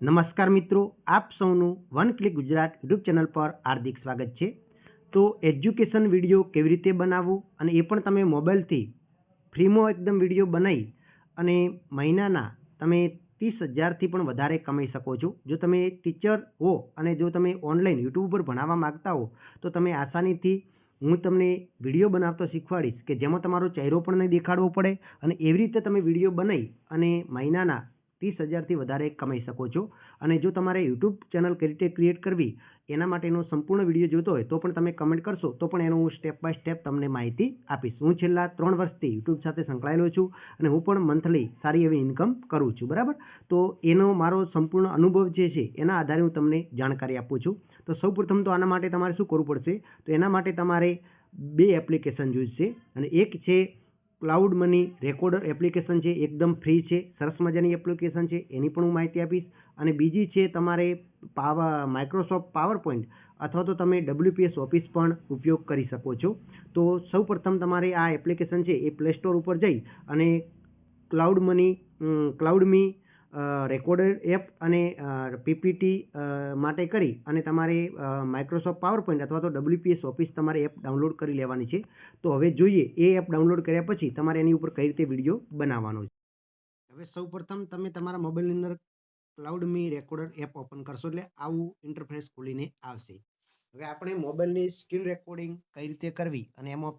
નમસ્કાર મિત્રો, આપ સૌનું one click Gujarat YouTube channel પર હાર્દિક સ્વાગત છે. તો એજ્યુકેશન વિડીયો કેવી રીતે બનાવવું અને એ પણ તમે મોબાઈલથી ફ્રીમાં એકદમ વિડીયો બનાવી અને મહિનાના તમે 30,000થી પણ વધારે કમાઈ શકો છો. જો તમે ટીચર હો અને જો તમે ઓનલાઈન યુટ્યુબ પર ભણાવવા માગતા હો તો તમે આસાનીથી હું તમને વિડીયો બનાવતો શીખવાડીશ કે જેમાં તમારો ચહેરો પણ નહીં દેખાડવો પડે અને એવી રીતે તમે વિડીયો બનાવી અને મહિનાના 30,000થી વધારે કમાઈ શકો છો. અને જો તમારે યુટ્યુબ ચેનલ કઈ રીતે ક્રિએટ કરવી એના માટેનો સંપૂર્ણ વિડીયો જોતો હોય તો પણ તમે કમેન્ટ કરશો તો પણ એનું હું સ્ટેપ બાય સ્ટેપ તમને માહિતી આપીશ. હું છેલ્લા 3 વર્ષથી યુટ્યુબ સાથે સંકળાયેલો છું અને હું પણ મંથલી સારી એવી ઇન્કમ કરું છું. બરાબર, તો એનો મારો સંપૂર્ણ અનુભવ જે છે એના આધારે હું તમને જાણકારી આપું છું. તો સૌપ્રથમ તો આના માટે તમારે શું કરવું પડશે, તો એના માટે તમારે 2 એપ્લિકેશન જોઈશે અને એક છે ક્લાઉડ મની રેકોર્ડર એપ્લિકેશન છે, એકદમ ફ્રી છે, સરસ મજાની એપ્લિકેશન છે, એની પણ હું માહિતી આપીશ. અને બીજી છે તમારે માઇક્રોસોફ્ટ પાવર પોઈન્ટ અથવા તો તમે WPS ઓફિસ પણ ઉપયોગ કરી શકો છો. તો સૌપ્રથમ તમારે આ એપ્લિકેશન છે એ પ્લે સ્ટોર ઉપર જઈ અને ક્લાઉડ મી રેકોર્ડર એપ અને PPT માટે કરી અને તમારે માઇક્રોસોફ્ટ પાવર પોઈન્ટ અથવા તો WPS ઓફિસ તમારે એપ ડાઉનલોડ કરી લેવાની છે. તો હવે જોઈએ એ એપ ડાઉનલોડ કર્યા પછી તમારે એની ઉપર કઈ રીતે વિડીયો બનાવવાનો છે. હવે સૌપ્રથમ તમે તમારા મોબાઈલની અંદર ક્લાઉડ.મી રેકોર્ડર એપ ઓપન કરશો એટલે આવું ઇન્ટરફેસ ખોલીને આવશે. હવે આપણે મોબાઈલની સ્ક્રીન રેકોર્ડિંગ કઈ રીતે કરવી અને એમાં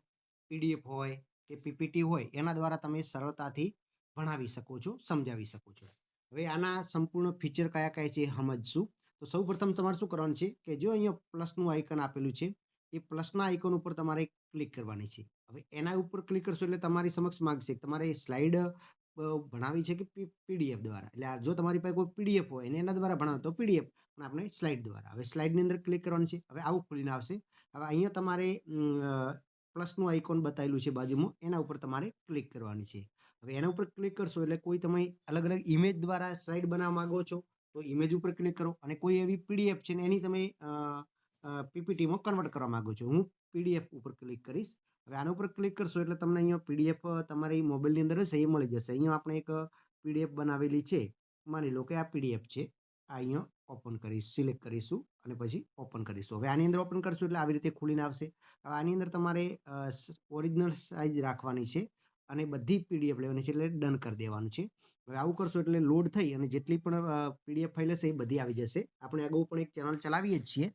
PDF હોય કે PPT હોય એના દ્વારા તમે સરળતાથી ભણાવી શકો છો, સમજાવી શકો છો. હવે આના સંપૂર્ણ ફીચર કયા કયા છે એ સમજશું. તો સૌપ્રથમ તમારે શું કરવાનું છે કે જો અહીંયા પ્લસનું આઇકન આપેલું છે એ પ્લસના આઇકન ઉપર તમારે ક્લિક કરવાની છે. હવે એના ઉપર ક્લિક કરશો એટલે તમારી સમક્ષ માગશે તમારે સ્લાઇડ ભણાવી છે કે PDF દ્વારા. એટલે જો તમારી પાસે કોઈ PDF હોય અને એના દ્વારા ભણાવો તો PDF, પણ આપણે સ્લાઇડ દ્વારા. હવે સ્લાઇડની અંદર ક્લિક કરવાનું છે. હવે આવું ખોલીને આવશે. હવે અહીંયા તમારે પ્લસનું આઇકોન બતાવેલું છે બાજુમાં, એના ઉપર તમારે ક્લિક કરવાની છે. હવે એના ઉપર ક્લિક કરશો એટલે કોઈ તમે અલગ અલગ ઇમેજ દ્વારા સ્લાઇડ બનાવવા માંગો છો તો ઇમેજ ઉપર ક્લિક કરો, અને કોઈ એવી PDF છે ને એની તમે PPTમાં કન્વર્ટ કરવા માંગો છો. હું PDF ઉપર ક્લિક કરીશ. હવે આના ઉપર ક્લિક કરશો એટલે તમને અહીંયા PDF તમારી મોબાઈલની અંદર હશે એ મળી જશે. અહીંયા આપણે એક PDF બનાવેલી છે, માની લો કે આ PDF છે. આ અહીંયા ઓપન કરીશ, સિલેક્ટ કરીશું અને પછી ઓપન કરીશું. હવે આની અંદર ઓપન કરશું એટલે આવી રીતે ખુલીને આવશે. હવે આની અંદર તમારે ઓરિજિનલ સાઇઝ રાખવાની છે અને બધી PDF લેવાની છે એટલે ડન કરી દેવાનું છે. હવે આવું કરશો એટલે લોડ થઈ અને જેટલી પણ PDF ફાઇલ હશે એ બધી આવી જશે. આપણે અગાઉ પણ એક ચેનલ ચલાવીએ જ છીએ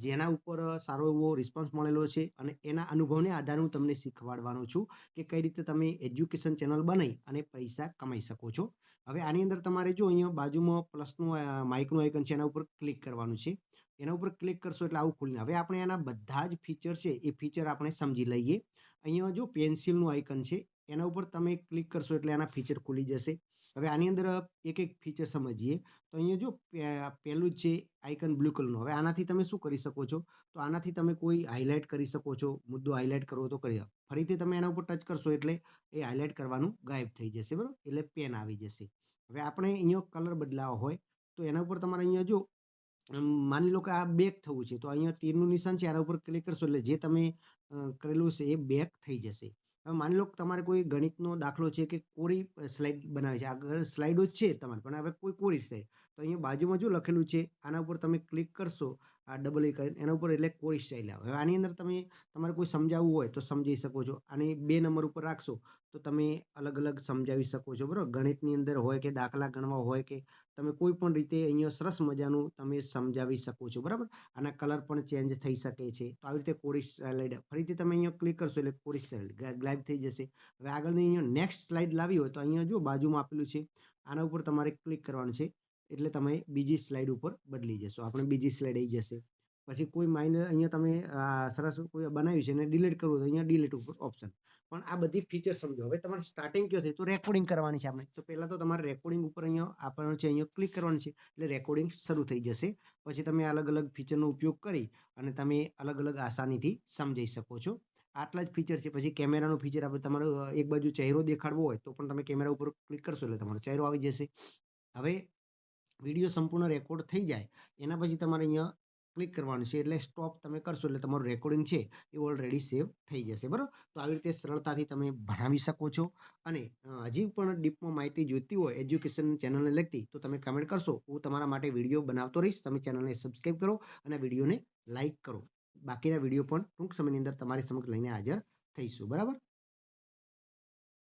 જેના ઉપર સારો એવો રિસ્પોન્સ મળેલો છે અને એના અનુભવને આધારે હું તમને શીખવાડવાનો છું કે કઈ રીતે તમે એજ્યુકેશન ચેનલ બનાવી અને પૈસા કમાઈ શકો છો. હવે આની અંદર તમારે જો અહીંયા બાજુમાં પ્લસનું માઇકનું આઇકન છે એના ઉપર ક્લિક કરવાનું છે. એના ઉપર ક્લિક કરશો એટલે આવું ખુલીને. હવે આપણે એના બધા જ ફીચર છે એ ફીચર આપણે સમજી લઈએ. અહીંયા જો પેન્સિલનું આઇકન છે એના ઉપર તમે ક્લિક કરશો એટલે આના ફીચર ખુલી જશે. હવે આની અંદર એક એક ફીચર સમજીએ. તો અહીંયા જો પહેલું જ છે આઇકન બ્લુ કલરનું. હવે આનાથી તમે શું કરી શકો છો, તો આનાથી તમે કોઈ હાઇલાઇટ કરી શકો છો, મુદ્દો હાઇલાઇટ કરવો તો કરી. ફરીથી તમે એના ઉપર ટચ કરશો એટલે એ હાઇલાઇટ કરવાનું ગાયબ થઈ જશે, બરાબર, એટલે પેન આવી જશે. હવે આપણે અહીંયા કલર બદલાવો હોય તો એના ઉપર તમારે અહીંયા જો માની લો કે આ બેક થવું છે તો અહીંયા તીરનું નિશાન છે એના ઉપર ક્લિક કરશો એટલે જે તમે કરેલું છે એ બેક થઈ જશે. હવે માની લો કે તમારે કોઈ ગણિતનો દાખલો છે કે કોરી સ્લાઇડ બનાવે છે, આગળ સ્લાઇડો જ છે તમારે, પણ હવે કોઈ કોરી સ્લાઇડ, તો અહીંયા બાજુમાં જો લખેલું છે આના ઉપર તમે ક્લિક કરશો, આ ડબલ આઇકન એના ઉપર, એટલે કોરી સ્ટાઇલ આવે. હવે આની અંદર તમે તમારે કોઈ સમજાવવું હોય તો સમજી શકો છો. આને 2 નંબર ઉપર રાખશો તો તમે અલગ અલગ સમજાવી શકો છો, બરાબર. ગણિતની અંદર હોય કે દાખલા ગણવા હોય કે તમે કોઈ પણ રીતે અહીંયા સરસ મજાનું તમે સમજાવી શકો છો, બરાબર. આના કલર પણ ચેન્જ થઈ શકે છે. તો આવી રીતે કોરી સ્લાઇડ ફરીથી તમે અહીંયા ક્લિક કરશો એટલે કોરી સ્લાઇડ ગાયબ થઈ જશે. હવે આગળની અહીંયા નેક્સ્ટ સ્લાઇડ લાવી હોય તો અહીંયા જો બાજુમાં આપેલું છે આના ઉપર તમારે ક્લિક કરવાનું છે એટલે તમે બીજી સ્લાઇડ ઉપર બદલી જશો. આપણે બીજી સ્લાઇડ આવી જશે. પછી કોઈ માઇનર અહીંયા તમે સરસ કોઈ બનાવ્યું છે અને ડિલીટ કરવું તો અહીંયા ડિલીટ ઉપર ઓપ્શન. પણ આ બધી ફીચર સમજો. હવે તમારે સ્ટાર્ટિંગ કયો થઈ તો રેકોર્ડિંગ કરવાની છે આપણે, તો પહેલાં તો તમારે રેકોર્ડિંગ ઉપર અહીંયા આપણને છે અહીંયા ક્લિક કરવાનું છે એટલે રેકોર્ડિંગ શરૂ થઈ જશે. પછી તમે અલગ અલગ ફીચરનો ઉપયોગ કરી અને તમે અલગ અલગ આસાનીથી સમજી શકો છો. આટલા જ ફીચર છે. પછી કેમેરાનું ફીચર, આપણે તમારો એક બાજુ ચહેરો દેખાડવો હોય તો પણ તમે કેમેરા ઉપર ક્લિક કરશો એટલે તમારો ચહેરો આવી જશે. હવે વિડીયો સંપૂર્ણ રેકોર્ડ થઈ જાય એના પછી તમારે અહીંયા ક્લિક કરવાનું છે એટલે સ્ટોપ તમે કરશો એટલે તમારું રેકોર્ડિંગ છે એ ઓલરેડી સેવ થઈ જશે. બરાબર, તો આવી રીતે સરળતાથી તમે ભણાવી શકો છો. અને હજી પણ ડીપમાં માહિતી જોઈતી હોય એજ્યુકેશન ચેનલને લગતી તો તમે કમેન્ટ કરશો, હું તમારા માટે વિડીયો બનાવતો રહીશ. તમે ચેનલને સબસ્ક્રાઈબ કરો અને વિડીયોને લાઇક કરો. બાકીના વિડીયો પણ ટૂંક સમયની અંદર તમારી સમક્ષ લઈને હાજર થઈશું. બરાબર.